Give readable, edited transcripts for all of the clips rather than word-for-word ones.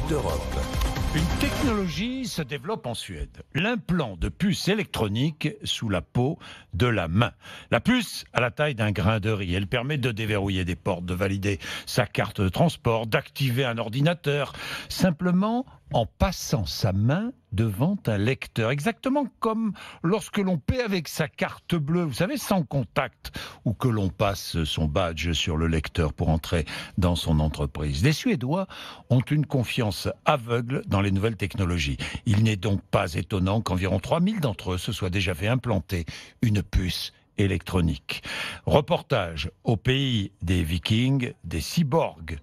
d'Europe. Une technologie se développe en Suède. L'implant de puce électronique sous la peau de la main. La puce a la taille d'un grain de riz. Elle permet de déverrouiller des portes, de valider sa carte de transport, d'activer un ordinateur, simplement en passant sa main devant un lecteur. Exactement comme lorsque l'on paie avec sa carte bleue, vous savez, sans contact, ou que l'on passe son badge sur le lecteur pour entrer dans son entreprise. Les Suédois ont une confiance aveugle dans les nouvelles technologies. Il n'est donc pas étonnant qu'environ 3000 d'entre eux se soient déjà fait implanter une puce électronique. Reportage au pays des Vikings, des cyborgs.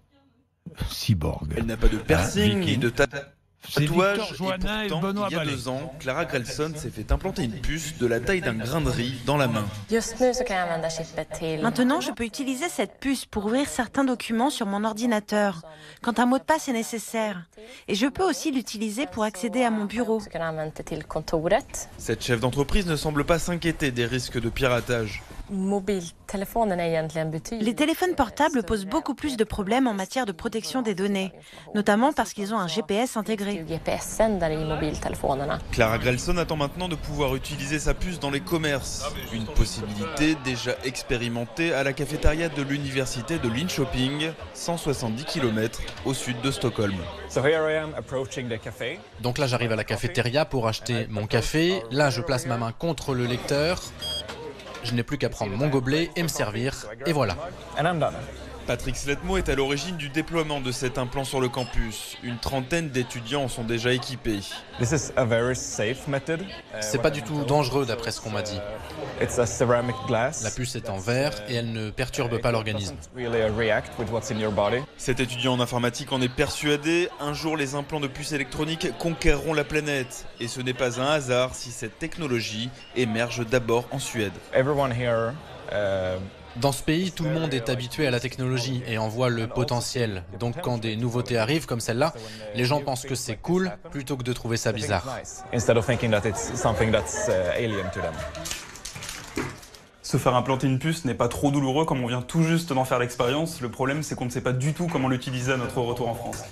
Cyborgs. Elle n'a pas de piercing ni de C'est tatouage. Victor Johannin et Pourtant, Benoît il y a Ballet. 2 ans, Clara Grelson s'est fait implanter une puce de la taille d'un grain de riz dans la main. Maintenant, je peux utiliser cette puce pour ouvrir certains documents sur mon ordinateur, quand un mot de passe est nécessaire. Et je peux aussi l'utiliser pour accéder à mon bureau. Cette chef d'entreprise ne semble pas s'inquiéter des risques de piratage. Les téléphones portables posent beaucoup plus de problèmes en matière de protection des données, notamment parce qu'ils ont un GPS intégré. Clara Grelson attend maintenant de pouvoir utiliser sa puce dans les commerces. Une possibilité déjà expérimentée à la cafétéria de l'université de Linköping, 170 km au sud de Stockholm. Donc là, j'arrive à la cafétéria pour acheter mon café. Là, je place ma main contre le lecteur. Je n'ai plus qu'à prendre mon gobelet et me servir. Et voilà. Patrick Sletmo est à l'origine du déploiement de cet implant sur le campus. Une trentaine d'étudiants en sont déjà équipés. C'est pas du tout dangereux d'après ce qu'on m'a dit. La puce est en verre et elle ne perturbe pas l'organisme. Cet étudiant en informatique en est persuadé. Un jour, les implants de puces électroniques conquerront la planète. Et ce n'est pas un hasard si cette technologie émerge d'abord en Suède. Dans ce pays, tout le monde est habitué à la technologie et en voit le potentiel. Donc quand des nouveautés arrivent comme celle-là, les gens pensent que c'est cool plutôt que de trouver ça bizarre. Se faire implanter une puce n'est pas trop douloureux comme on vient tout juste d'en faire l'expérience. Le problème, c'est qu'on ne sait pas du tout comment l'utiliser à notre retour en France.